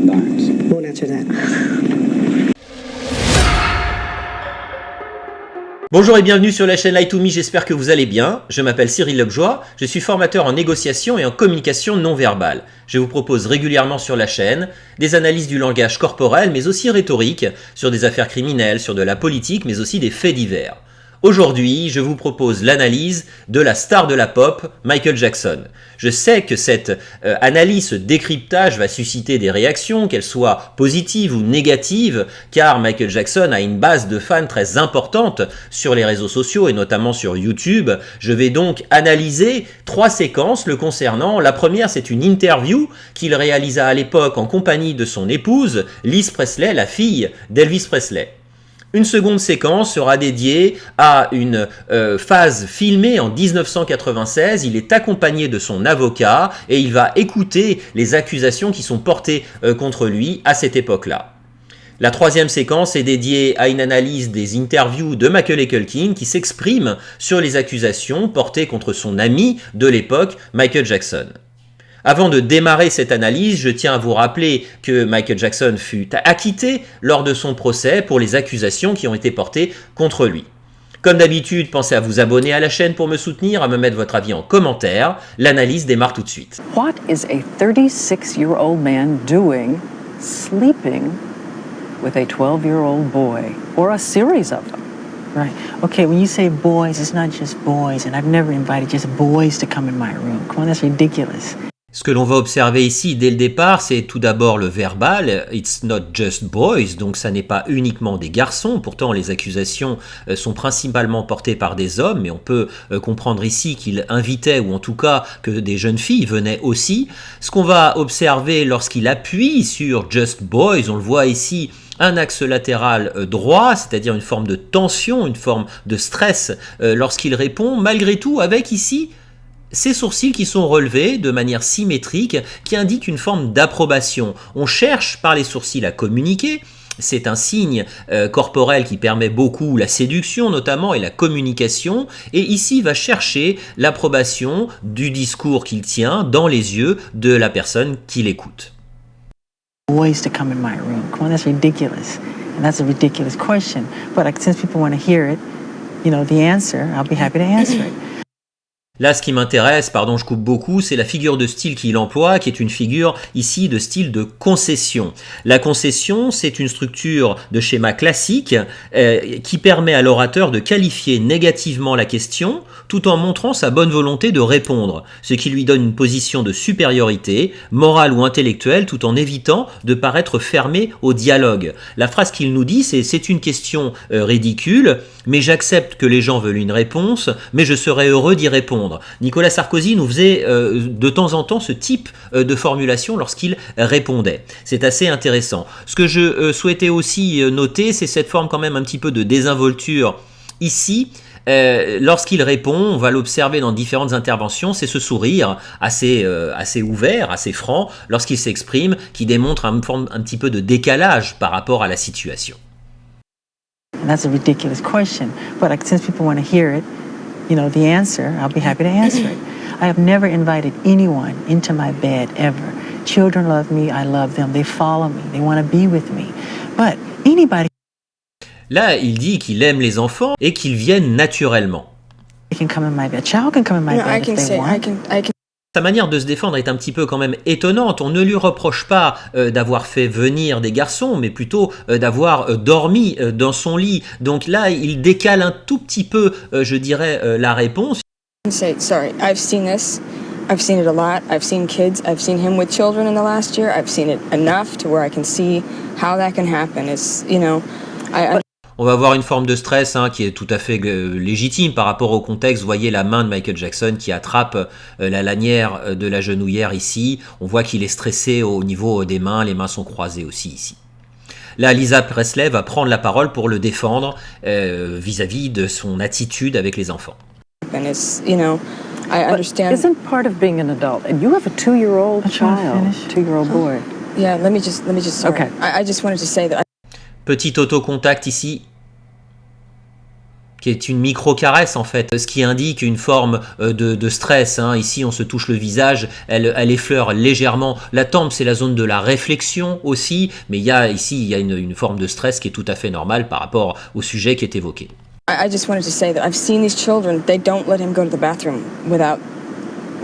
million. Won't answer that. Bonjour et bienvenue sur la chaîne Lie to Me, j'espère que vous allez bien. Je m'appelle Cyril Lebjoie, je suis formateur en négociation et en communication non verbale. Je vous propose régulièrement sur la chaîne des analyses du langage corporel mais aussi rhétorique sur des affaires criminelles, sur de la politique mais aussi des faits divers. Aujourd'hui, je vous propose l'analyse de la star de la pop, Michael Jackson. Je sais que cette analyse, ce décryptage va susciter des réactions, qu'elles soient positives ou négatives, car Michael Jackson a une base de fans très importante sur les réseaux sociaux et notamment sur YouTube. Je vais donc analyser 3 séquences le concernant. La première, c'est une interview qu'il réalisa à l'époque en compagnie de son épouse, Liz Presley, la fille d'Elvis Presley. Une seconde séquence sera dédiée à une phase filmée en 1996. Il est accompagné de son avocat et il va écouter les accusations qui sont portées contre lui à cette époque-là. La troisième séquence est dédiée à une analyse des interviews de Macaulay Culkin qui s'exprime sur les accusations portées contre son ami de l'époque, Michael Jackson. Avant de démarrer cette analyse, je tiens à vous rappeler que Michael Jackson fut acquitté lors de son procès pour les accusations qui ont été portées contre lui. Comme d'habitude, pensez à vous abonner à la chaîne pour me soutenir, à me mettre votre avis en commentaire. L'analyse démarre tout de suite. What is a 36-year-old man doing sleeping with a 12-year-old boy or a series of them? Right. Okay, when you say boys, it's not just boys, and I've never invited just boys to come in my room. Come on, that's ridiculous. Ce que l'on va observer ici dès le départ, c'est tout d'abord le verbal, it's not just boys, donc ça n'est pas uniquement des garçons, pourtant les accusations sont principalement portées par des hommes, mais on peut comprendre ici qu'il invitait, ou en tout cas que des jeunes filles venaient aussi. Ce qu'on va observer lorsqu'il appuie sur just boys, on le voit ici, un axe latéral droit, c'est-à-dire une forme de tension, une forme de stress lorsqu'il répond, malgré tout avec ici ces sourcils qui sont relevés de manière symétrique, qui indiquent une forme d'approbation. On cherche par les sourcils à communiquer, c'est un signe corporel qui permet beaucoup la séduction notamment et la communication, et ici il va chercher l'approbation du discours qu'il tient dans les yeux de la personne qui l'écoute. Boys to come in my room. Come on, that's ridiculous. And that's a ridiculous question. But since people want to hear it, the answer, I'll be happy to answer it. Là, ce qui m'intéresse, pardon, je coupe beaucoup, c'est la figure de style qu'il emploie, qui est une figure ici de style de concession. La concession, c'est une structure de schéma classique qui permet à l'orateur de qualifier négativement la question tout en montrant sa bonne volonté de répondre, ce qui lui donne une position de supériorité, morale ou intellectuelle, tout en évitant de paraître fermé au dialogue. La phrase qu'il nous dit, c'est une question ridicule, mais j'accepte que les gens veulent une réponse, mais je serais heureux d'y répondre. Nicolas Sarkozy nous faisait de temps en temps ce type de formulation lorsqu'il répondait. C'est assez intéressant. Ce que je souhaitais aussi noter, c'est cette forme quand même un petit peu de désinvolture ici. Lorsqu'il répond, on va l'observer dans différentes interventions, c'est ce sourire assez ouvert, assez franc, lorsqu'il s'exprime, qui démontre une forme un petit peu de décalage par rapport à la situation. That's a ridiculous question, but since people want to hear it, the answer, I'll be happy to answer it. I have never invited anyone into my bed ever. Children love me, I love them, they follow me, they want to be with me. But anybody... Là, il dit qu'il aime les enfants et qu'ils viennent naturellement. can come in my bed. Child can come in my bed if they want. Sa manière de se défendre est un petit peu quand même étonnante. On ne lui reproche pas d'avoir fait venir des garçons, mais plutôt d'avoir dormi dans son lit. Donc là, il décale un tout petit peu, je dirais, la réponse. Sorry, I've seen this. I've seen it a lot. I've seen kids. I've seen him with children in the last year. I've seen it enough to where I can see how that can happen. It's, On va voir une forme de stress qui est tout à fait légitime par rapport au contexte. Vous voyez la main de Michael Jackson qui attrape la lanière de la genouillère ici. On voit qu'il est stressé au niveau des mains. Les mains sont croisées aussi ici. Là, Lisa Presley va prendre la parole pour le défendre vis-à-vis de son attitude avec les enfants. And it's, I understand. Isn't part of being an adult, and you have a 2-year-old child, 2-year-old boy. Yeah, let me just. Sorry. Okay. I just wanted to say that. Petit autocontact ici. qui est une micro-caresse en fait, ce qui indique une forme de stress. Hein. Ici, on se touche le visage, elle effleure légèrement la tempe, c'est la zone de la réflexion aussi, mais il y a une forme de stress qui est tout à fait normale par rapport au sujet qui est évoqué. I just wanted to say that I've seen these children, they don't let him go to the bathroom without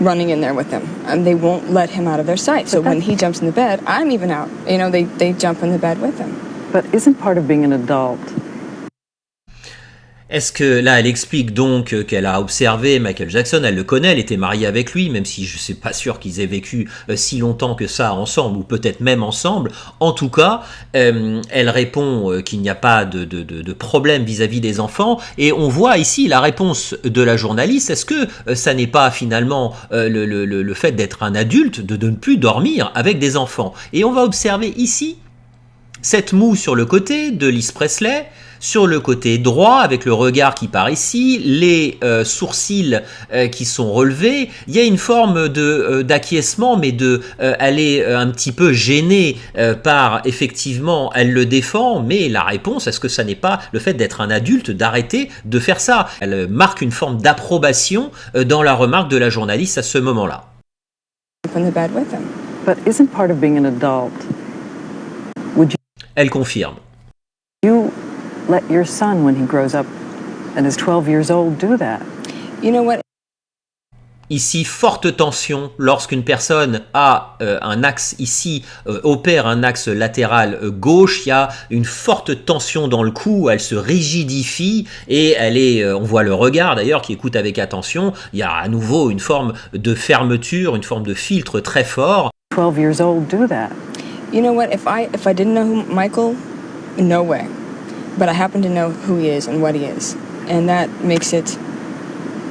running in there with him. And they won't let him out of their sight. So when he jumps in the bed, I'm even out. You know, they jump in the bed with him. But isn't part of being an adult? Est-ce que là, elle explique donc qu'elle a observé Michael Jackson, elle le connaît, elle était mariée avec lui, même si je ne suis pas sûr qu'ils aient vécu si longtemps que ça ensemble, ou peut-être même ensemble. En tout cas, elle répond qu'il n'y a pas de problème vis-à-vis des enfants, et on voit ici la réponse de la journaliste. Est-ce que ça n'est pas finalement le fait d'être un adulte, de ne plus dormir avec des enfants? Et on va observer ici cette moue sur le côté de Liz Presley, sur le côté droit, avec le regard qui part ici, les sourcils qui sont relevés, il y a une forme d'acquiescement, mais elle est un petit peu gênée par, effectivement, elle le défend, mais la réponse, est-ce que ça n'est pas le fait d'être un adulte, d'arrêter de faire ça? Elle marque une forme d'approbation dans la remarque de la journaliste à ce moment-là. But isn't part of being an adult? Elle confirme. You let your son, when he grows up and is 12 years old, do that. You know what? Ici, forte tension lorsqu'une personne a un axe ici, opère un axe latéral gauche, il y a une forte tension dans le cou, elle se rigidifie et on voit le regard d'ailleurs qui écoute avec attention, il y a à nouveau une forme de fermeture, une forme de filtre très fort. 12 years old, do that. You know what? If I didn't know Michael, no way. But I happen to know who he is and what he is. And that makes it,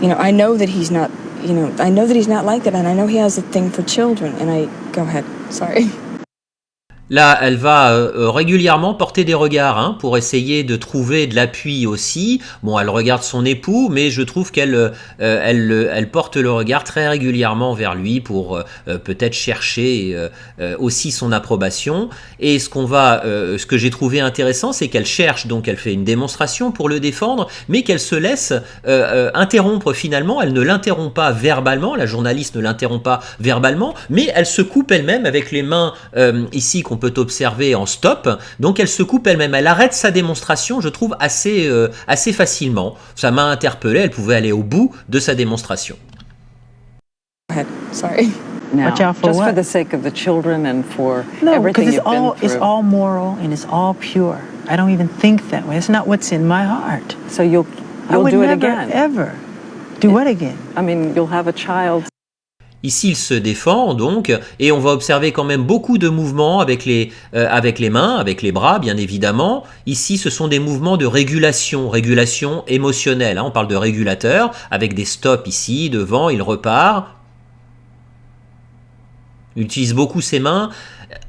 you know, I know that he's not like that, and I know he has a thing for children, go ahead, sorry. Là, elle va régulièrement porter des regards pour essayer de trouver de l'appui aussi. Bon, elle regarde son époux, mais je trouve qu'elle porte le regard très régulièrement vers lui pour peut-être chercher aussi son approbation. Et ce que j'ai trouvé intéressant, c'est qu'elle cherche, donc elle fait une démonstration pour le défendre, mais qu'elle se laisse interrompre finalement. Elle ne l'interrompt pas verbalement, la journaliste ne l'interrompt pas verbalement, mais elle se coupe elle-même avec les mains ici qu'on peut observer en stop, donc elle se coupe elle-même, elle arrête sa démonstration, je trouve assez facilement. Ça m'a interpellé, elle pouvait aller au bout de sa démonstration. Sorry. Now, watch out for just what? For the sake of the children and for everything you've been through. It's all moral and it's all pure. I don't even think that way. It's not what's in my heart. So you'll do it again. Ever do what again? I mean, you'll have a child. Ici, il se défend donc, et on va observer quand même beaucoup de mouvements avec les mains, avec les bras, bien évidemment. Ici, ce sont des mouvements de régulation émotionnelle. On parle de régulateur, avec des stops ici, devant, il repart. Il utilise beaucoup ses mains.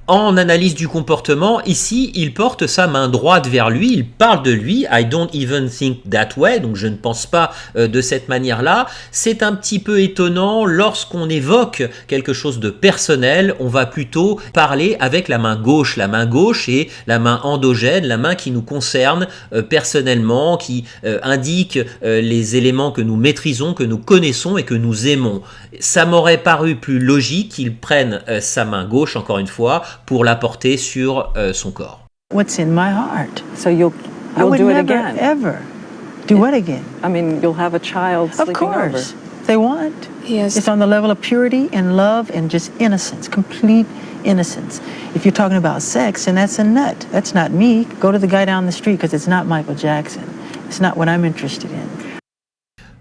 En analyse du comportement, ici, il porte sa main droite vers lui, il parle de lui, I don't even think that way, donc je ne pense pas de cette manière-là. C'est un petit peu étonnant, lorsqu'on évoque quelque chose de personnel, on va plutôt parler avec la main gauche. La main gauche est la main endogène, la main qui nous concerne personnellement, qui indique les éléments que nous maîtrisons, que nous connaissons et que nous aimons. Ça m'aurait paru plus logique qu'il prenne sa main gauche, encore une fois, pour la porter sur son corps. What's in my heart? So you'll do it again. Ever do what again? I mean, you'll have a child sleeping over. Of course, they want. Yes. It's on the level of purity and love and just innocence, complete innocence. If you're talking about sex, and that's a nut. That's not me. Go to the guy down the street because it's not Michael Jackson. It's not what I'm interested in.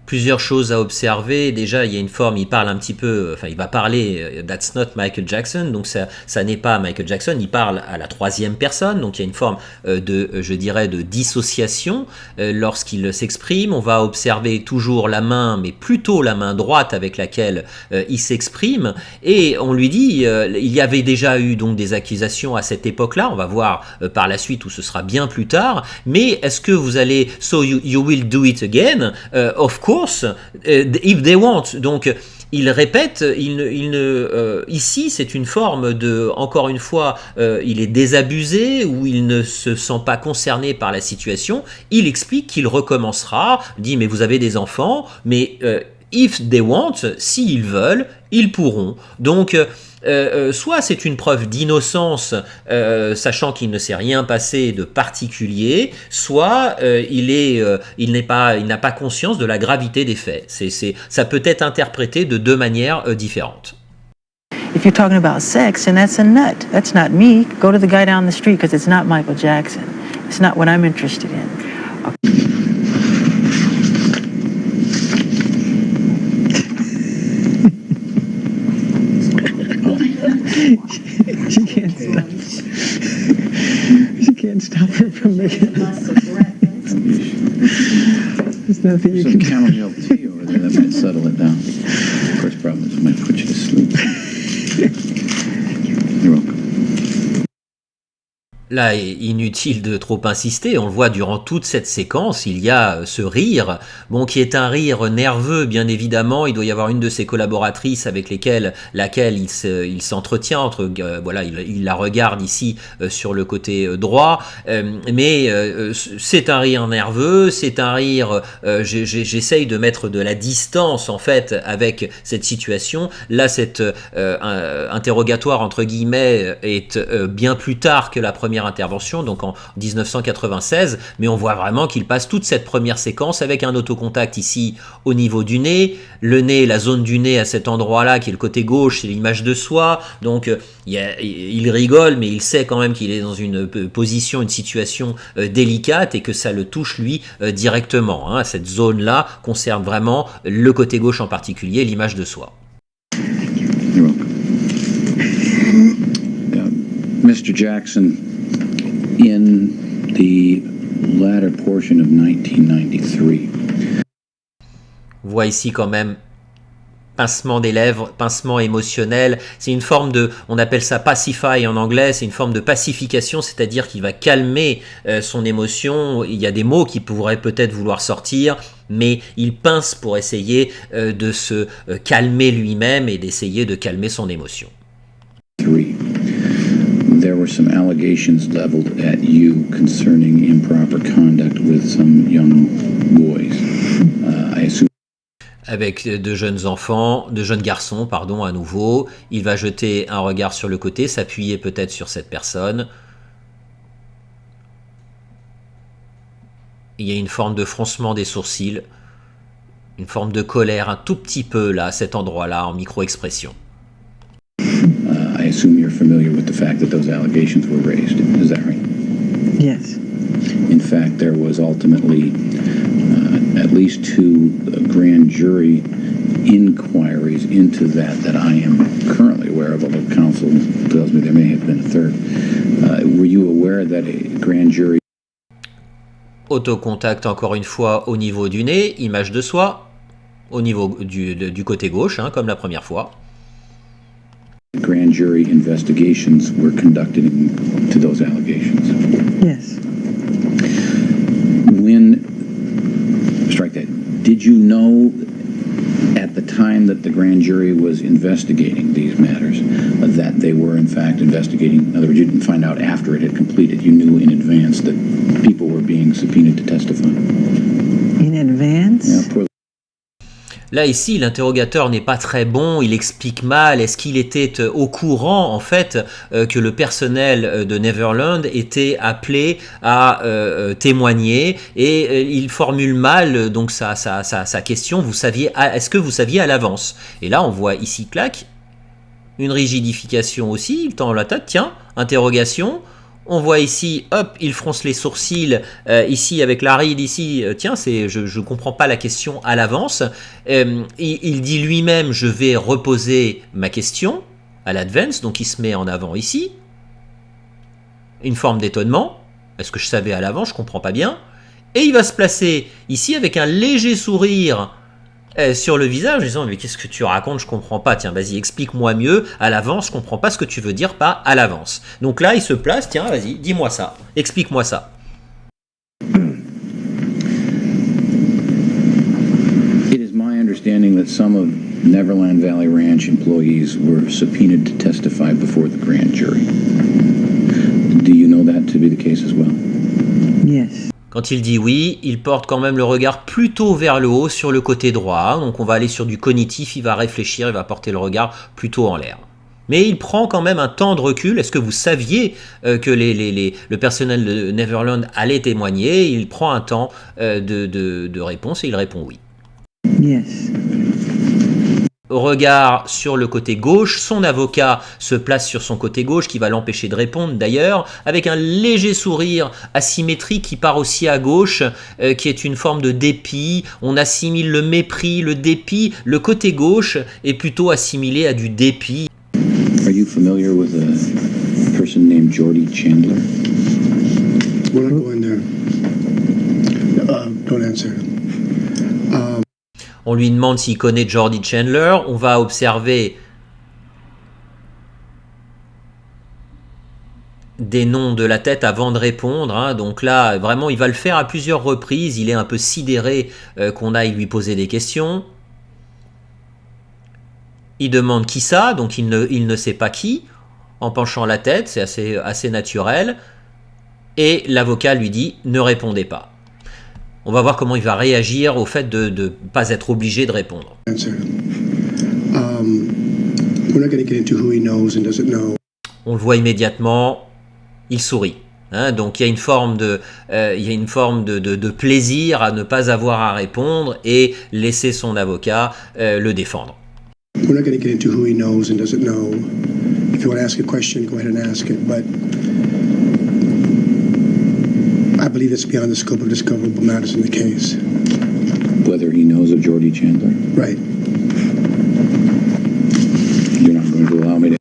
Plusieurs choses à observer. Déjà, il y a une forme, il parle un petit peu, il va parler that's not Michael Jackson, donc ça n'est pas Michael Jackson, il parle à la troisième personne, donc il y a une forme de dissociation lorsqu'il s'exprime. On va observer toujours la main, mais plutôt la main droite avec laquelle il s'exprime, et on lui dit, il y avait déjà eu donc des accusations à cette époque-là, on va voir par la suite où ce sera bien plus tard, mais est-ce que vous allez, so you will do it again, of course, if they want. Donc il répète, ici c'est une forme de, encore une fois, il est désabusé ou il ne se sent pas concerné par la situation. Il explique qu'il recommencera, dit mais vous avez des enfants, mais if they want, s'ils veulent, ils pourront. Donc soit c'est une preuve d'innocence, sachant qu'il ne s'est rien passé de particulier, soit il n'a pas conscience de la gravité des faits. Ça peut être interprété de deux manières différentes. If you're talking about sex, and that's a nut. That's not me. Go to the guy down the street because it's not Michael Jackson. It's not what I'm interested in. She can't stop. She can't stop her from making. There's nothing you can do. Some chamomile tea over there that might settle it down. Of course, problem is it might put you to sleep. You're welcome. Là, inutile de trop insister, on le voit durant toute cette séquence, il y a ce rire, bon, qui est un rire nerveux, bien évidemment. Il doit y avoir une de ses collaboratrices avec laquelle il s'entretient, voilà, il la regarde ici sur le côté droit, mais c'est un rire nerveux, c'est un rire, j'essaye de mettre de la distance en fait avec cette situation. Là, cet interrogatoire entre guillemets est bien plus tard que la première intervention, donc en 1996, mais on voit vraiment qu'il passe toute cette première séquence avec un autocontact ici au niveau du nez, le nez, la zone du nez à cet endroit-là qui est le côté gauche, c'est l'image de soi, donc il rigole, mais il sait quand même qu'il est dans une position, une situation délicate et que ça le touche lui directement, hein. Cette zone-là concerne vraiment le côté gauche en particulier, l'image de soi. Mr. Jackson, in the latter portion of 1993. On voit ici quand même pincement des lèvres, pincement émotionnel. C'est une forme de, on appelle ça pacify en anglais, c'est une forme de pacification, c'est-à-dire qu'il va calmer son émotion. Il y a des mots qui pourraient peut-être vouloir sortir, mais il pince pour essayer de se calmer lui-même et d'essayer de calmer son émotion. There were some allegations leveled at you concerning improper conduct with some young boys. I assume. Avec de jeunes garçons, à nouveau. Il va jeter un regard sur le côté, s'appuyer peut-être sur cette personne. Il y a une forme de froncement des sourcils, une forme de colère un tout petit peu là, à cet endroit-là, en micro-expression. I assume you're familiar with the fact that those allegations were raised. Is that right? Yes. In fact, there was ultimately at least 2 grand jury inquiries into that I am currently aware of, although counsel tells me there may have been a third. Were you aware that a grand jury... Autocontact encore une fois au niveau du nez, image de soi, au niveau du côté gauche, hein, comme la première fois. Grand jury investigations were conducted into those allegations. Yes. Strike that. Did you know at the time that the grand jury was investigating these matters that they were in fact investigating? In other words, you didn't find out after it had completed. You knew in advance that people were being subpoenaed to testify. In advance? Yeah, Là, ici, l'interrogateur n'est pas très bon, il explique mal. Est-ce qu'il était au courant, en fait, que le personnel de Neverland était appelé à témoigner? Et il formule mal donc sa question. Est-ce que vous saviez à l'avance? Et là, on voit ici, clac, une rigidification aussi. Il tend la tête, tiens, interrogation. On voit ici, hop, il fronce les sourcils, ici avec la ride, ici, tiens, je comprends pas la question à l'avance. Il dit lui-même, je vais reposer ma question à l'advance, donc il se met en avant ici. Une forme d'étonnement, est-ce que je savais à l'avance, je comprends pas bien. Et il va se placer ici avec un léger sourire sur le visage, en disant mais qu'est-ce que tu racontes, je comprends pas, tiens vas-y explique-moi mieux à l'avance, je comprends pas ce que tu veux dire par à l'avance. Donc là il se place, tiens vas-y dis-moi ça, explique-moi ça. It is my understanding that some of Neverland Valley Ranch employees were subpoenaed to testify before the grand jury. Do you know that to be the case as well? Yes. Quand il dit oui, il porte quand même le regard plutôt vers le haut sur le côté droit. Donc on va aller sur du cognitif, il va réfléchir, il va porter le regard plutôt en l'air. Mais il prend quand même un temps de recul. Est-ce que vous saviez que le personnel de Neverland allait témoigner? Il prend un temps de réponse et il répond oui. Yes. Regard sur le côté gauche, son avocat se place sur son côté gauche qui va l'empêcher de répondre d'ailleurs, avec un léger sourire asymétrique qui part aussi à gauche, qui est une forme de dépit. On assimile le mépris, le dépit. Le côté gauche est plutôt assimilé à du dépit. Are you familiar with a person named Jordy Chandler? We're not going there. Don't answer. On lui demande s'il connaît Jordy Chandler. On va observer des noms de la tête avant de répondre. Hein. Donc là, vraiment, il va le faire à plusieurs reprises. Il est un peu sidéré qu'on aille lui poser des questions. Il demande qui ça, donc il ne sait pas qui, en penchant la tête, c'est assez naturel. Et l'avocat lui dit « ne répondez pas ». On va voir comment il va réagir au fait de ne pas être obligé de répondre. On le voit immédiatement, il sourit. Hein, donc il y a une forme de plaisir à ne pas avoir à répondre et laisser son avocat le défendre. We're not going to get into who he knows and doesn't know. If you want to ask a question, go ahead and ask it. But I believe it's beyond the scope of discoverable matters in the case. Whether he knows of Jordy Chandler? Right. You're not going to allow me to...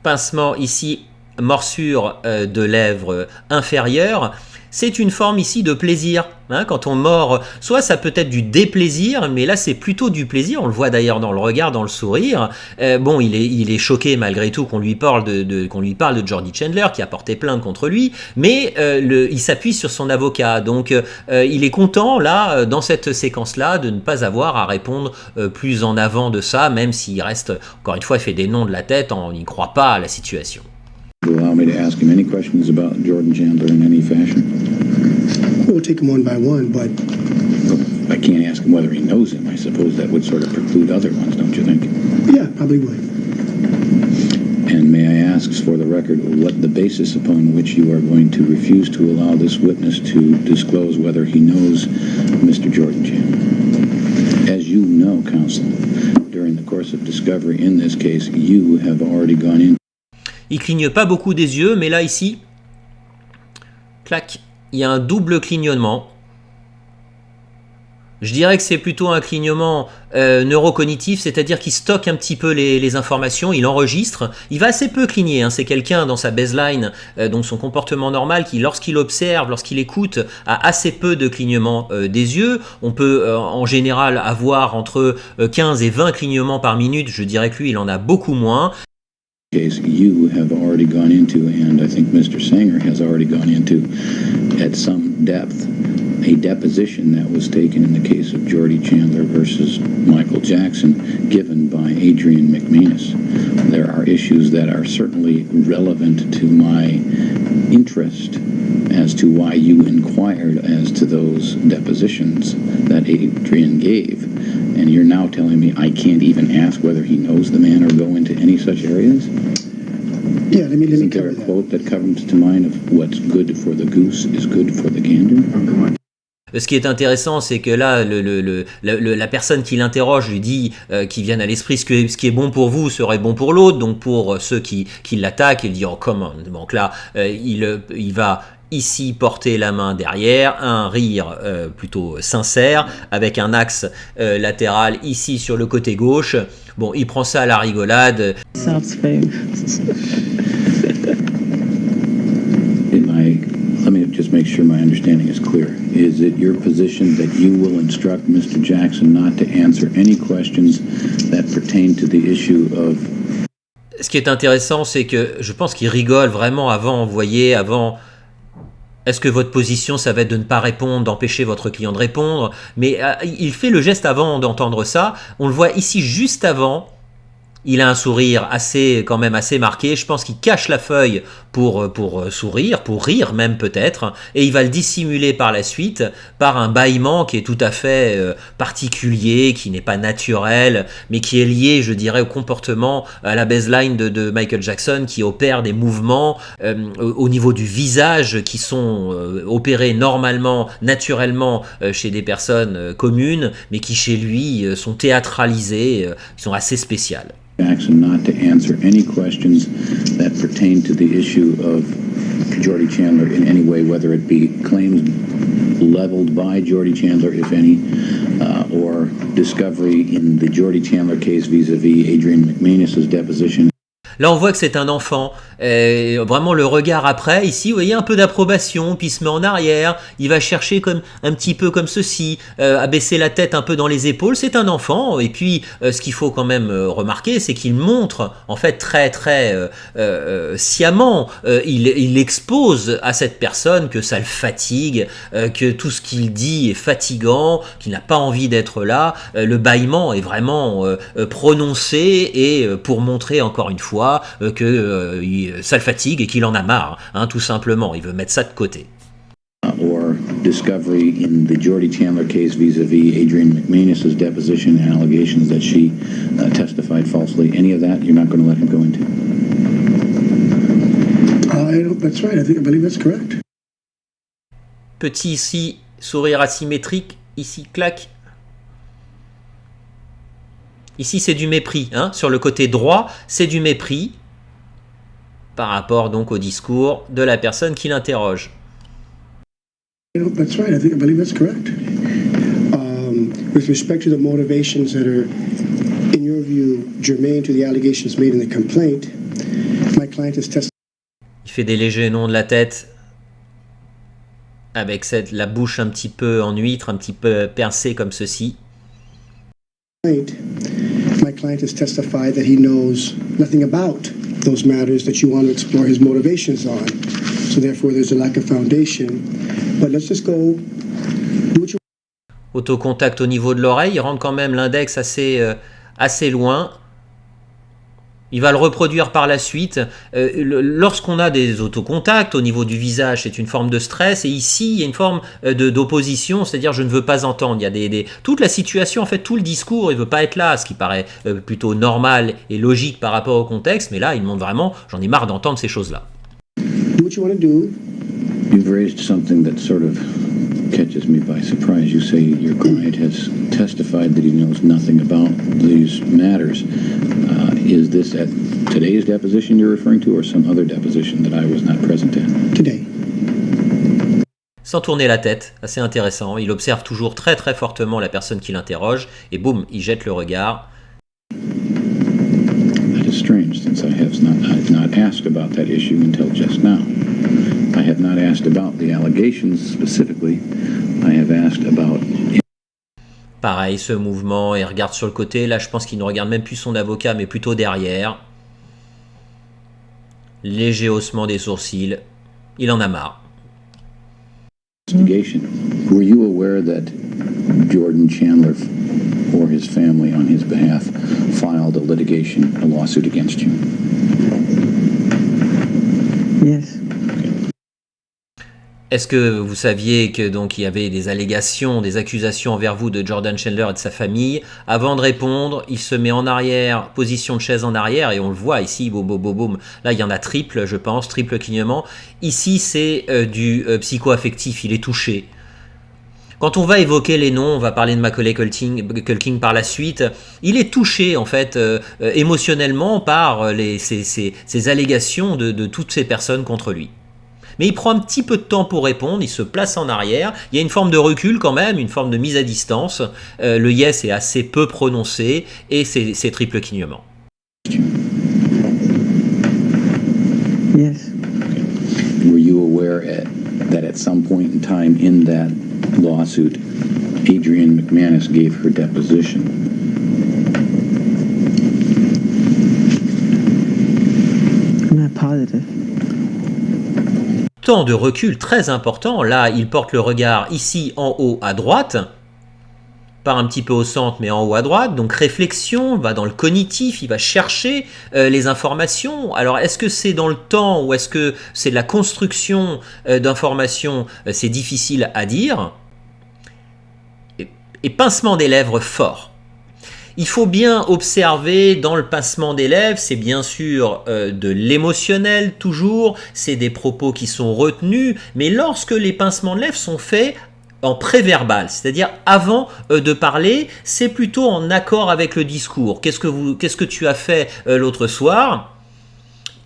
Pincement ici, morsure de lèvres inférieure. C'est une forme ici de plaisir. Hein, quand on mord, soit ça peut être du déplaisir, mais là c'est plutôt du plaisir. On le voit d'ailleurs dans le regard, dans le sourire. Bon, il est choqué malgré tout qu'on lui parle de Jordy Chandler qui a porté plainte contre lui, mais il s'appuie sur son avocat. Donc il est content là, dans cette séquence-là, de ne pas avoir à répondre plus en avant de ça, même s'il reste, encore une fois, il fait des noms de la tête, il n'y croit pas à la situation. Allow me to ask him any questions about Jordan Chandler in any fashion? We'll take them one by one, but I can't ask him whether he knows him. I suppose that would sort of preclude other ones, don't you think? yeah, probably would. And may I ask for the record what the basis upon which you are going to refuse to allow this witness to disclose whether he knows Mr. Jordan Chandler? As you know, counsel, during the course of discovery in this case, you have already gone in. Il cligne pas beaucoup des yeux, mais là, ici, clac, il y a un double clignement. Je dirais que c'est plutôt un clignement neurocognitif, c'est-à-dire qu'il stocke un petit peu les informations, il enregistre. Il va assez peu cligner, hein. C'est quelqu'un dans sa baseline, donc son comportement normal, qui lorsqu'il observe, lorsqu'il écoute, a assez peu de clignement des yeux. On peut en général avoir entre 15 et 20 clignements par minute, je dirais que lui, il en a beaucoup moins. Case you have already gone into, and I think Mr. Sanger has already gone into at some depth, a deposition that was taken in the case of Jordy Chandler versus Michael Jackson, given by Adrian McManus. There are issues that are certainly relevant to my interest as to why you inquired as to those depositions that Adrian gave. And you're now telling me I can't even ask whether he knows the man or go into any such areas? Yeah, let me Isn't there cover a that. quote that comes to mind of what's good for the goose is good for the gander? Ce qui est intéressant, c'est que là, la personne qui l'interroge lui dit, qui vient à l'esprit, ce qui est bon pour vous serait bon pour l'autre. Donc pour ceux qui l'attaquent, il dit oh come on. Donc là, il va ici porter la main derrière, un rire plutôt sincère, avec un axe latéral ici sur le côté gauche. Bon, il prend ça à la rigolade. Let me just make sure my understanding is clear. Is it your position that you will instruct Mr. Jackson not to answer any questions that pertain to the issue of... Ce qui est intéressant, c'est que je pense qu'il rigole vraiment avant Est-ce que votre position, ça va être de ne pas répondre, d'empêcher votre client de répondre? Mais il fait le geste avant d'entendre ça. On le voit ici juste avant. Il a un sourire quand même assez marqué. Je pense qu'il cache la feuille pour sourire, pour rire même peut-être. Et il va le dissimuler par la suite par un bâillement qui est tout à fait particulier, qui n'est pas naturel, mais qui est lié, je dirais, au comportement, à la baseline de Michael Jackson, qui opère des mouvements au niveau du visage qui sont opérés normalement, naturellement chez des personnes communes, mais qui chez lui sont théâtralisés, qui sont assez spéciales. Jackson not to answer any questions that pertain to the issue of Jordy Chandler in any way, whether it be claims leveled by Jordy Chandler, if any, or discovery in the Jordy Chandler case vis-a-vis Adrian McManus's deposition. Là, on voit que c'est un enfant. Vraiment, le regard après, ici, vous voyez un peu d'approbation, puis il se met en arrière, il va chercher comme un petit peu comme ceci, à baisser la tête un peu dans les épaules. C'est un enfant. Et puis, ce qu'il faut quand même remarquer, c'est qu'il montre, en fait, très, très sciemment, il expose à cette personne que ça le fatigue, que tout ce qu'il dit est fatigant, qu'il n'a pas envie d'être là. Le bâillement est vraiment prononcé et pour montrer encore une fois que ça le fatigue et qu'il en a marre, hein, tout simplement. Il veut mettre ça de côté. Or discovery in the Jordy Chandler case vis-a-vis Adrian McManus's deposition and allegations that she testified falsely. Any of that you're not going to let him go into? That's right. I believe that's correct. Petit ici, sourire asymétrique, ici, clac. Ici, c'est du mépris. Hein. Sur le côté droit, c'est du mépris par rapport donc au discours de la personne qui l'interroge. That's right. I believe that's correct. With respect to the motivations that are, in your view, germane to the allegations made in the complaint, my client has testified. Il fait des légers noms de la tête avec la bouche un petit peu en huître, un petit peu pincée comme ceci. My client has testified that he knows nothing about those matters that you want to explore his motivations on. So therefore, there's a lack of foundation. But let's just go. Autocontact au niveau de l'oreille, il rentre quand même l'index assez loin. Il va le reproduire par la suite. Lorsqu'on a des autocontacts au niveau du visage, c'est une forme de stress. Et ici, il y a une forme d'opposition, c'est-à-dire je ne veux pas entendre. Il y a toute la situation, en fait, tout le discours, il ne veut pas être là, ce qui paraît plutôt normal et logique par rapport au contexte. Mais là, il montre vraiment, j'en ai marre d'entendre ces choses-là. Do what you want to do. You've raised something that sort of catches me by surprise. You say your client has testified that he knows nothing about these matters. Is this at today's deposition you're referring to, or some other deposition that I was not present at? Today. Sans tourner la tête, assez intéressant. Il observe toujours très très fortement la personne qui l'interroge et boum, il jette le regard. That is strange, since I have not asked about that issue until just now. I have not asked about the allegations specifically. I have asked about. Pareil, ce mouvement, il regarde sur le côté. Là, je pense qu'il ne regarde même plus son avocat, mais plutôt derrière. Léger haussement des sourcils. Il en a marre. Investigation. Were you aware that Jordan Chandler or his family, on his behalf, filed a lawsuit against you? Yes. Est-ce que vous saviez que donc il y avait des allégations, des accusations envers vous de Jordan Chandler et de sa famille? Avant de répondre, il se met en arrière, position de chaise en arrière, et on le voit ici, boum, boum, boum, boum. Là, il y en a triple, je pense, triple clignement. Ici, c'est du psycho-affectif, il est touché. Quand on va évoquer les noms, on va parler de Macaulay Culkin par la suite, il est touché en fait émotionnellement par ces allégations de toutes ces personnes contre lui. Mais il prend un petit peu de temps pour répondre, il se place en arrière, il y a une forme de recul quand même, une forme de mise à distance, le yes est assez peu prononcé et c'est triple clignement. Yes. Were you aware that at some point in time in that lawsuit, Adrian McManus gave her deposition? I'm not positive. temps de recul très important. Là, il porte le regard ici en haut à droite, pas un petit peu au centre, mais en haut à droite. Donc réflexion, va dans le cognitif, il va chercher les informations. Alors est-ce que c'est dans le temps ou est-ce que c'est de la construction d'informations? C'est difficile à dire. Et pincement des lèvres fort. Il faut bien observer dans le pincement des lèvres, c'est bien sûr de l'émotionnel toujours, c'est des propos qui sont retenus, mais lorsque les pincements de lèvres sont faits en préverbal, c'est-à-dire avant de parler, c'est plutôt en accord avec le discours. Qu'est-ce que tu as fait l'autre soir?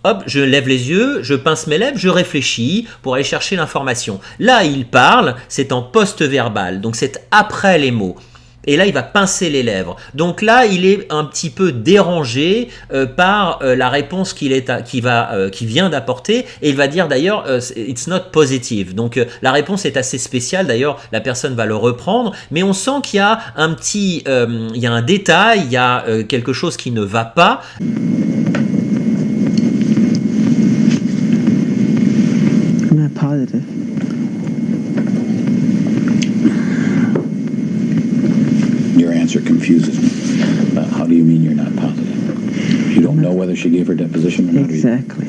Hop, je lève les yeux, je pince mes lèvres, je réfléchis pour aller chercher l'information. Là, il parle, c'est en post-verbal, donc c'est après les mots. Et là, il va pincer les lèvres. Donc là, il est un petit peu dérangé par la réponse qu'il vient d'apporter. Et il va dire d'ailleurs, it's not positive. Donc la réponse est assez spéciale. D'ailleurs, la personne va le reprendre. Mais on sent qu'il y a il y a un détail, il y a quelque chose qui ne va pas. I'm not positive. Your answer confuses me. How do you mean you're not positive? You don't know whether she gave her deposition or not? Exactly.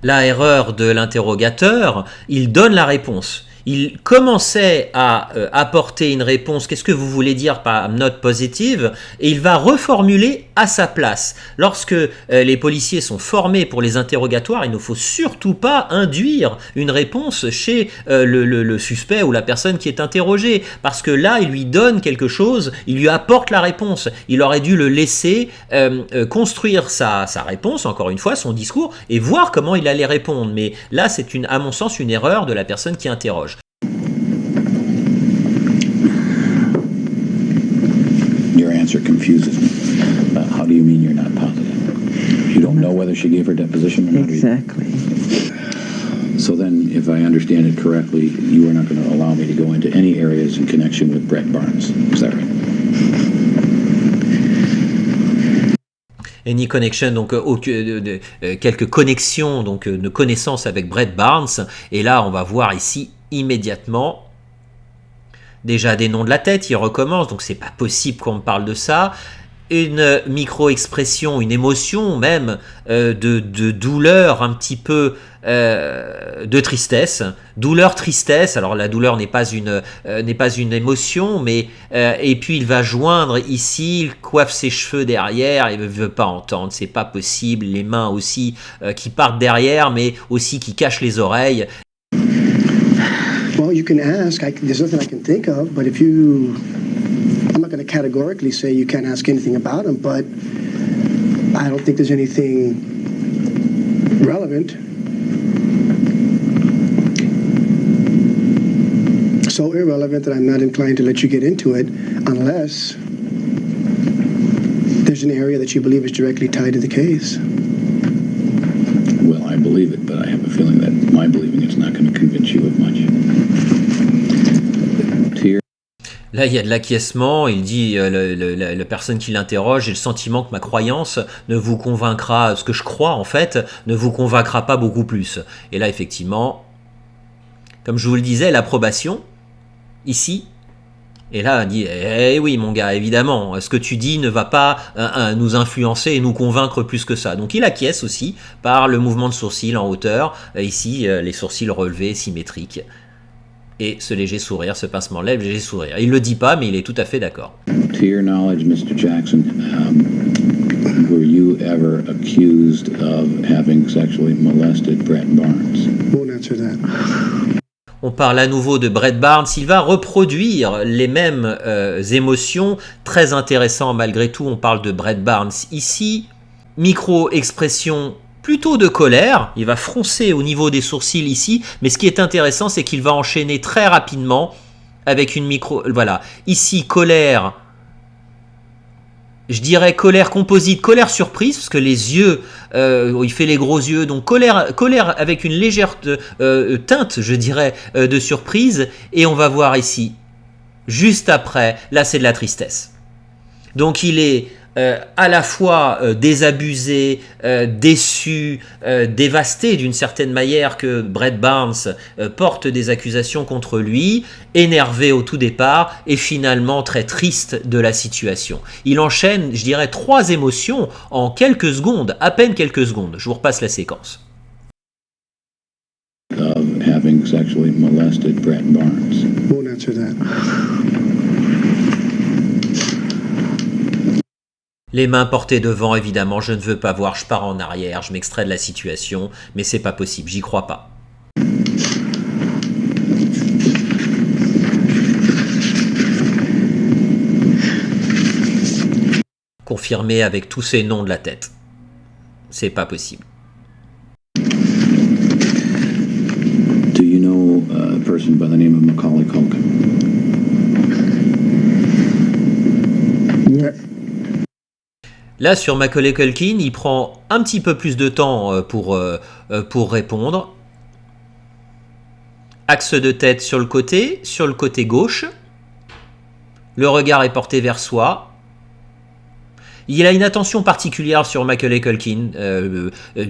La erreur de l'interrogateur, il donne la réponse. Il commençait à apporter une réponse, qu'est-ce que vous voulez dire par not positive, et il va reformuler à sa place. Lorsque les policiers sont formés pour les interrogatoires, il ne faut surtout pas induire une réponse chez le suspect ou la personne qui est interrogée, parce que là, il lui donne quelque chose, il lui apporte la réponse. Il aurait dû le laisser construire sa réponse, encore une fois, son discours, et voir comment il allait répondre. Mais là, c'est à mon sens une erreur de la personne qui interroge. Your answer confuses me. How do you mean you're not positive? You don't know whether she gave her deposition or not? Exactly. So then, if I understand it correctly, you are not going to allow me to go into any areas in connection with Brett Barnes. Is that right? Any connection, donc quelques connexions, donc de connaissances avec Brett Barnes. Et là, on va voir ici immédiatement déjà des noms de la tête. Il recommence, donc c'est pas possible qu'on me parle de ça. Une micro-expression, une émotion même de douleur, un petit peu de tristesse, douleur-tristesse. Alors la douleur n'est pas une émotion, mais et puis il va joindre ici, il coiffe ses cheveux derrière, il ne veut pas entendre, c'est pas possible. Les mains aussi qui partent derrière, mais aussi qui cachent les oreilles. Well, you can ask. There's nothing I can think of, but if you... I'm not going to categorically say you can't ask anything about him, but I don't think there's anything relevant. So irrelevant that I'm not inclined to let you get into it unless there's an area that you believe is directly tied to the case. Well, I believe it, but I have a feeling that my believing it's not going to convince you of much. Là, il y a de l'acquiescement, il dit, la personne qui l'interroge, j'ai le sentiment que ma croyance ne vous convaincra, ce que je crois en fait, ne vous convaincra pas beaucoup plus. Et là, effectivement, comme je vous le disais, l'approbation, ici, et là, il dit, eh oui mon gars, évidemment, ce que tu dis ne va pas nous influencer et nous convaincre plus que ça. Donc il acquiesce aussi par le mouvement de sourcil en hauteur, ici, les sourcils relevés, symétriques. Et ce léger sourire, ce pincement de lèvres, léger sourire. Il ne le dit pas, mais il est tout à fait d'accord. To your knowledge, Mr. Jackson, were you ever accused of having sexually molested Brett Barnes? Won't answer that. On parle à nouveau de Brett Barnes. Il va reproduire les mêmes émotions. Très intéressant malgré tout. On parle de Brett Barnes ici. Micro-expression plutôt de colère, il va froncer au niveau des sourcils ici, mais ce qui est intéressant, c'est qu'il va enchaîner très rapidement avec une micro... Voilà, ici, colère, je dirais colère composite, colère surprise, parce que les yeux, il fait les gros yeux, donc colère avec une légère teinte, je dirais, de surprise, et on va voir ici, juste après, là c'est de la tristesse. Donc il est à la fois désabusé, déçu, dévasté d'une certaine manière que Brett Barnes porte des accusations contre lui, énervé au tout départ et finalement très triste de la situation. Il enchaîne, je dirais, 3 émotions en quelques secondes, à peine quelques secondes. Je vous repasse la séquence. Of having sexually molested Brett Barnes. Won't answer that. Les mains portées devant, évidemment, je ne veux pas voir, je pars en arrière, je m'extrais de la situation, mais c'est pas possible, j'y crois pas. Confirmé avec tous ces noms de la tête. C'est pas possible. Do you know a person by the name of Macaulay Culkin? Yeah. Là, sur Macaulay Culkin, il prend un petit peu plus de temps pour répondre. Axe de tête sur le côté gauche. Le regard est porté vers soi. Il a une attention particulière sur Macaulay Culkin.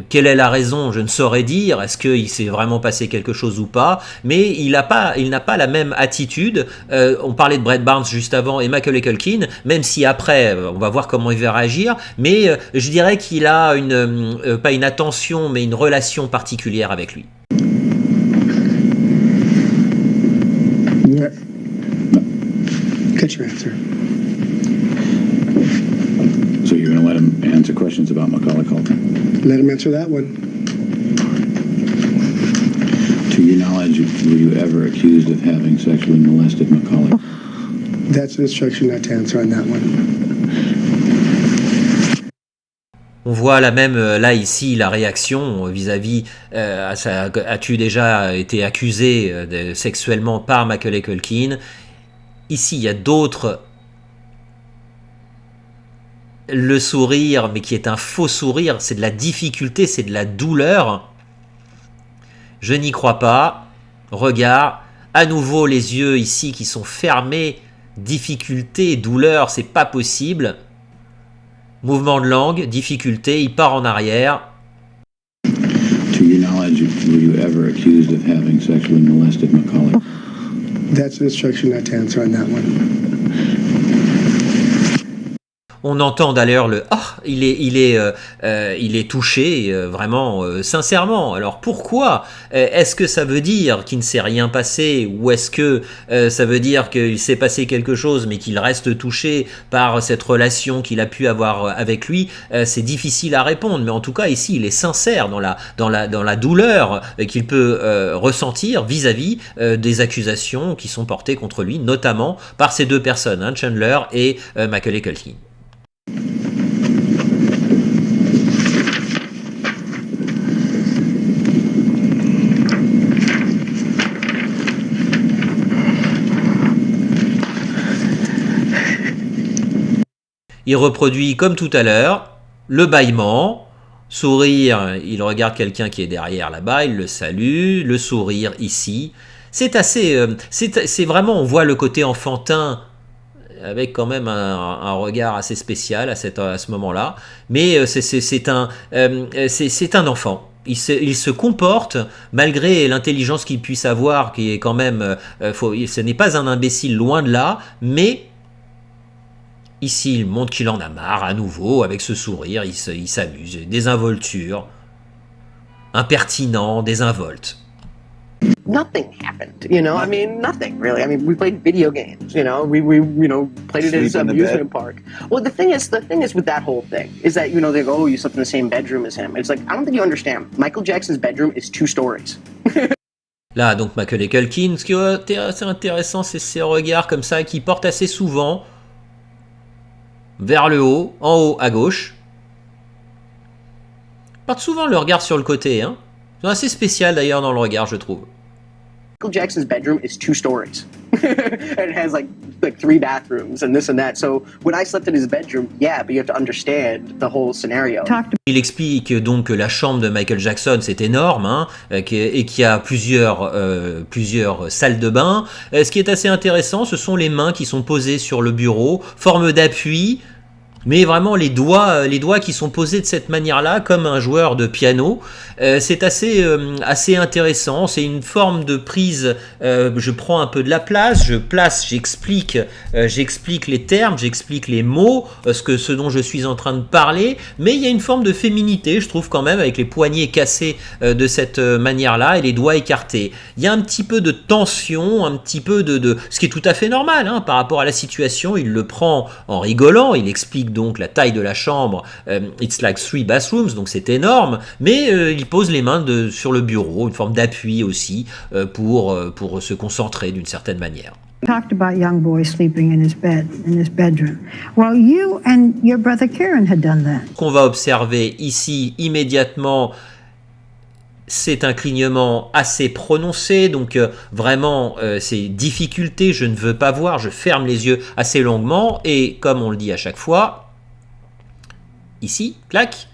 Quelle est la raison? Je ne saurais dire. Est-ce qu'il s'est vraiment passé quelque chose ou pas? Mais il n'a pas la même attitude. On parlait de Brett Barnes juste avant et Macaulay Culkin, même si après, on va voir comment il va réagir. Mais je dirais qu'il a pas une attention, mais une relation particulière avec lui. Yeah. Get your answer. So you're going to let him answer questions about Macaulay Culkin? Let him answer that one. To your knowledge, were you ever accused of having sexually molested Macaulay? That's an instruction not to answer on that one. On voit la même, là ici, la réaction vis-à-vis, as-tu déjà été accusé sexuellement par Macaulay Culkin? Ici, il y a d'autres... Le sourire, mais qui est un faux sourire, c'est de la difficulté, c'est de la douleur. Je n'y crois pas. Regard, à nouveau les yeux ici qui sont fermés. Difficulté, douleur, c'est pas possible. Mouvement de langue, difficulté, il part en arrière. To your knowledge, were you ever accused of having sexually molested Macaulay? That's an instruction not to answer on that one. On entend d'ailleurs le il est touché vraiment sincèrement. Alors pourquoi? Est-ce que ça veut dire qu'il ne s'est rien passé ou est-ce que ça veut dire qu'il s'est passé quelque chose mais qu'il reste touché par cette relation qu'il a pu avoir avec lui? C'est difficile à répondre, mais en tout cas ici il est sincère dans la douleur qu'il peut ressentir vis-à-vis des accusations qui sont portées contre lui, notamment par ces deux personnes, Chandler et Macaulay Culkin. Il reproduit comme tout à l'heure le bâillement, sourire, il regarde quelqu'un qui est derrière là-bas, il le salue, le sourire ici. C'est assez, c'est vraiment, on voit le côté enfantin avec quand même un regard assez spécial à ce moment-là. Mais c'est un enfant. Il se comporte, malgré l'intelligence qu'il puisse avoir, qui est quand même... ce n'est pas un imbécile, loin de là, mais... Ici, il montre qu'il en a marre à nouveau, avec ce sourire, il s'amuse. Désinvolture, impertinent, désinvolte. Nothing happened, you know. I mean, nothing really. I mean, we played video games, you know. We played it at this amusement park. Well, the thing is with that whole thing is that they go, oh, you slept in the same bedroom as him. It's like, I don't think you understand. Michael Jackson's bedroom is 2 stories. Là, donc Macaulay Culkin, ce qui est assez intéressant, c'est ces regards comme ça qu'il porte assez souvent vers le haut, en haut à gauche. Il porte souvent le regard sur le côté, hein. C'est assez spécial d'ailleurs dans le regard, je trouve. Michael Jackson's bedroom is 2 stories. And it has like 3 bathrooms and this and that. So when I slept in his bedroom, yeah, but you have to understand the whole scenario. Il explique donc que la chambre de Michael Jackson, c'est énorme, hein, et qu'il y a plusieurs salles de bain. Ce qui est assez intéressant, ce sont les mains qui sont posées sur le bureau, forme d'appui. mais vraiment les doigts qui sont posés de cette manière-là, comme un joueur de piano, c'est assez intéressant. C'est une forme de prise. Je prends un peu de la place, j'explique les termes, j'explique les mots, ce dont je suis en train de parler, mais il y a une forme de féminité, je trouve quand même, avec les poignets cassés de cette manière-là et les doigts écartés. Il y a un petit peu de tension, un petit peu de ce qui est tout à fait normal hein, par rapport à la situation. Il le prend en rigolant, il explique donc la taille de la chambre, it's like 3 bathrooms, donc c'est énorme, mais il pose les mains sur le bureau, une forme d'appui aussi pour se concentrer d'une certaine manière. Talked about young boy sleeping in his bedroom. Well, you and your brother Kieran had done that. Qu'on va observer ici immédiatement, c'est un clignement assez prononcé, donc vraiment c'est difficulté, je ne veux pas voir, je ferme les yeux assez longuement et comme on le dit à chaque fois, ici, clac,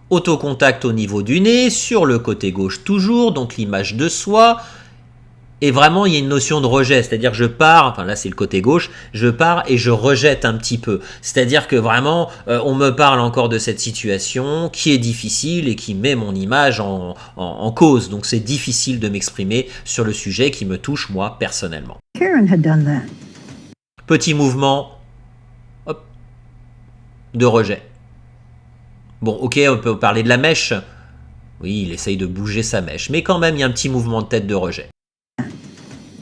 autocontact au niveau du nez, sur le côté gauche toujours, donc l'image de soi. Et vraiment, il y a une notion de rejet, c'est-à-dire je pars, enfin là c'est le côté gauche, je pars et je rejette un petit peu. C'est-à-dire que vraiment, on me parle encore de cette situation qui est difficile et qui met mon image en cause. Donc c'est difficile de m'exprimer sur le sujet qui me touche moi personnellement. Kieran had done that. Petit mouvement, hop, de rejet. Bon, ok, on peut parler de la mèche. Oui, il essaye de bouger sa mèche, mais quand même, il y a un petit mouvement de tête de rejet.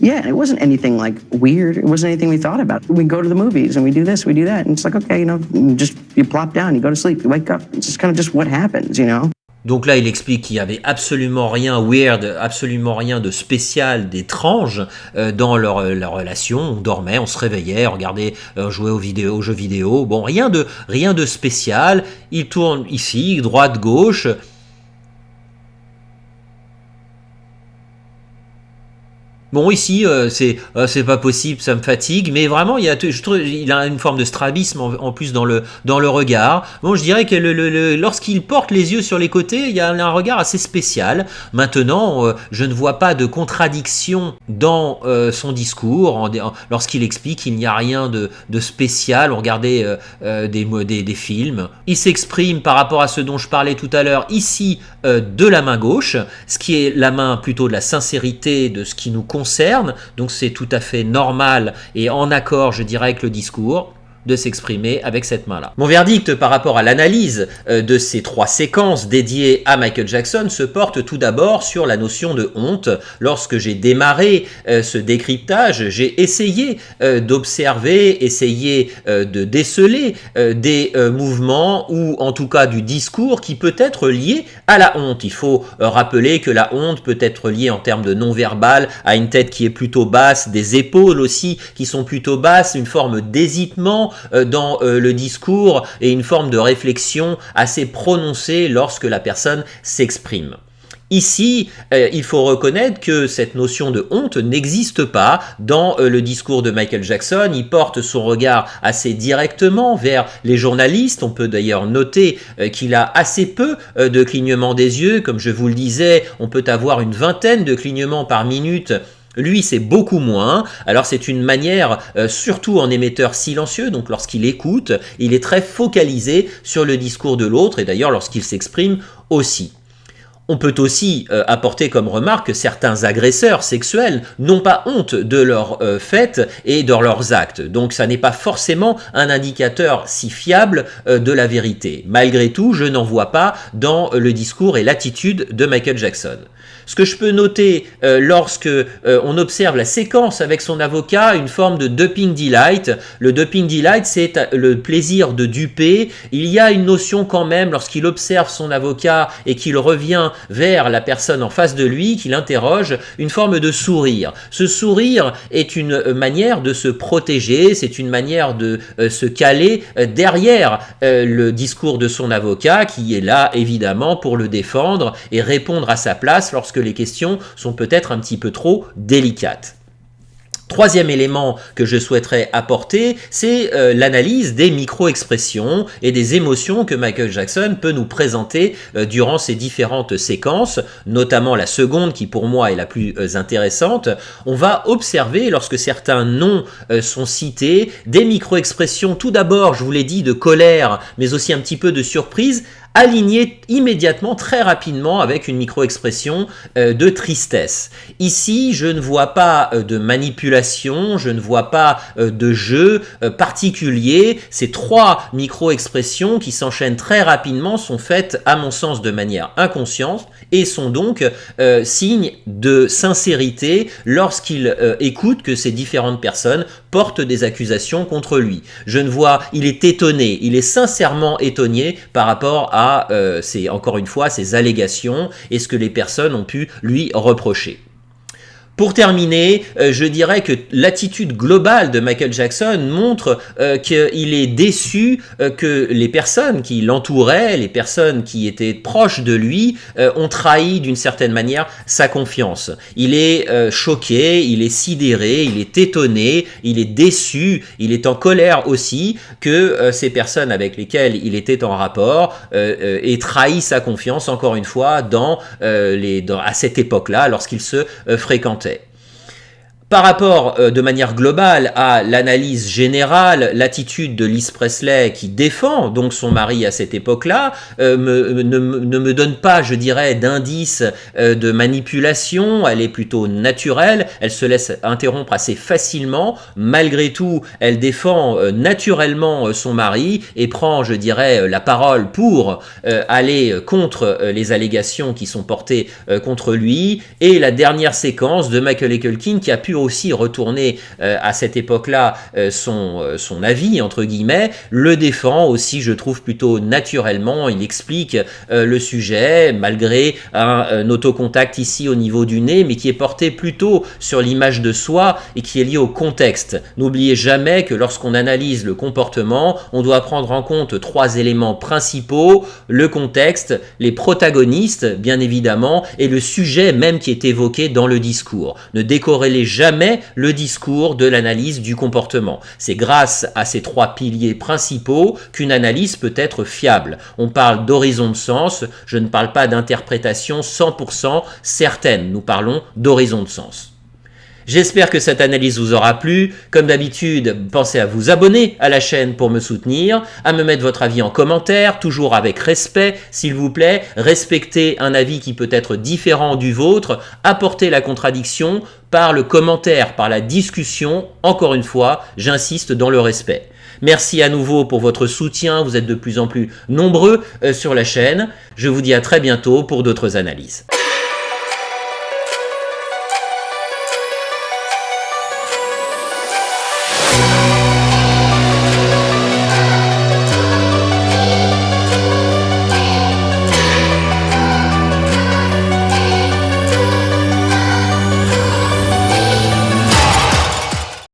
Yeah, it wasn't anything like weird. It wasn't anything we thought about. We go to the movies and we do this, we do that. And it's like, okay, you plop down, you go to sleep, you wake up. It's just kind of just what happens, Donc là, il explique qu'il n'y avait absolument rien weird, absolument rien de spécial, d'étrange dans leur relation. On dormait, on se réveillait, on regardait, jouait aux jeux vidéo. Bon, rien de spécial. Il tourne ici, droite, gauche. Bon, ici, c'est pas possible, ça me fatigue, mais vraiment, il a une forme de strabisme en plus dans le regard. Bon, je dirais que lorsqu'il porte les yeux sur les côtés, il y a un regard assez spécial. Maintenant, je ne vois pas de contradiction dans son discours, lorsqu'il explique qu'il n'y a rien de spécial. On regardait des films. Il s'exprime par rapport à ce dont je parlais tout à l'heure, ici, de la main gauche, ce qui est la main plutôt de la sincérité de ce qui nous concerne, donc c'est tout à fait normal et en accord, je dirais, avec le discours de s'exprimer avec cette main-là. Mon verdict par rapport à l'analyse de ces 3 séquences dédiées à Michael Jackson se porte tout d'abord sur la notion de honte. Lorsque j'ai démarré ce décryptage, j'ai essayé d'observer, essayé de déceler des mouvements ou en tout cas du discours qui peut être lié à la honte. Il faut rappeler que la honte peut être liée en termes de non-verbal à une tête qui est plutôt basse, des épaules aussi qui sont plutôt basses, une forme d'hésitement dans le discours et une forme de réflexion assez prononcée lorsque la personne s'exprime. Ici, il faut reconnaître que cette notion de honte n'existe pas dans le discours de Michael Jackson. Il porte son regard assez directement vers les journalistes. On peut d'ailleurs noter qu'il a assez peu de clignements des yeux. Comme je vous le disais, on peut avoir une vingtaine de clignements par minute. Lui, c'est beaucoup moins. Alors, c'est une manière, surtout en émetteur silencieux, donc lorsqu'il écoute, il est très focalisé sur le discours de l'autre, et d'ailleurs lorsqu'il s'exprime aussi. On peut aussi apporter comme remarque que certains agresseurs sexuels n'ont pas honte de leurs faits et de leurs actes. Donc ça n'est pas forcément un indicateur si fiable de la vérité. Malgré tout, je n'en vois pas dans le discours et l'attitude de Michael Jackson. Ce que je peux noter lorsque on observe la séquence avec son avocat, une forme de duping delight. Le duping delight, c'est le plaisir de duper. Il y a une notion quand même, lorsqu'il observe son avocat et qu'il revient vers la personne en face de lui, qu'il interroge, une forme de sourire. Ce sourire est une manière de se protéger, c'est une manière de se caler derrière le discours de son avocat, qui est là évidemment pour le défendre et répondre à sa place lorsque les questions sont peut-être un petit peu trop délicates. Troisième élément que je souhaiterais apporter, c'est l'analyse des micro-expressions et des émotions que Michael Jackson peut nous présenter durant ces différentes séquences, notamment la seconde qui pour moi est la plus intéressante. On va observer, lorsque certains noms sont cités, des micro-expressions, tout d'abord, je vous l'ai dit, de colère, mais aussi un petit peu de surprise, aligné immédiatement, très rapidement, avec une micro-expression de tristesse. Ici, je ne vois pas de manipulation, je ne vois pas de jeu particulier. Ces trois micro-expressions qui s'enchaînent très rapidement sont faites, à mon sens, de manière inconsciente et sont donc signes de sincérité lorsqu'il écoute que ces différentes personnes portent des accusations contre lui. Je ne vois, il est étonné, il est sincèrement étonné par rapport à encore une fois, ces allégations et ce que les personnes ont pu lui reprocher. Pour terminer, je dirais que l'attitude globale de Michael Jackson montre qu'il est déçu que les personnes qui l'entouraient, les personnes qui étaient proches de lui, ont trahi d'une certaine manière sa confiance. Il est choqué, il est sidéré, il est étonné, il est déçu, il est en colère aussi que ces personnes avec lesquelles il était en rapport aient trahi sa confiance, encore une fois, à cette époque-là, lorsqu'ils se fréquentaient. Par rapport de manière globale à l'analyse générale, l'attitude de Liz Presley qui défend donc son mari à cette époque-là ne me donne pas, je dirais, d'indice de manipulation. Elle est plutôt naturelle, elle se laisse interrompre assez facilement. Malgré tout, elle défend naturellement son mari et prend, je dirais, la parole pour aller contre les allégations qui sont portées contre lui. Et la dernière séquence de Macaulay Culkin qui a pu aussi retourner à cette époque-là son avis, entre guillemets, le défend aussi, je trouve, plutôt naturellement. Il explique le sujet, malgré un autocontact ici au niveau du nez, mais qui est porté plutôt sur l'image de soi et qui est lié au contexte. N'oubliez jamais que lorsqu'on analyse le comportement, on doit prendre en compte trois éléments principaux: le contexte, les protagonistes, bien évidemment, et le sujet même qui est évoqué dans le discours. Ne décorrélez jamais le discours de l'analyse du comportement. C'est grâce à ces trois piliers principaux qu'une analyse peut être fiable. On parle d'horizon de sens, je ne parle pas d'interprétation 100% certaine, nous parlons d'horizon de sens. J'espère que cette analyse vous aura plu. Comme d'habitude, pensez à vous abonner à la chaîne pour me soutenir, à me mettre votre avis en commentaire, toujours avec respect, s'il vous plaît. Respectez un avis qui peut être différent du vôtre. Apportez la contradiction par le commentaire, par la discussion. Encore une fois, j'insiste dans le respect. Merci à nouveau pour votre soutien. Vous êtes de plus en plus nombreux sur la chaîne. Je vous dis à très bientôt pour d'autres analyses.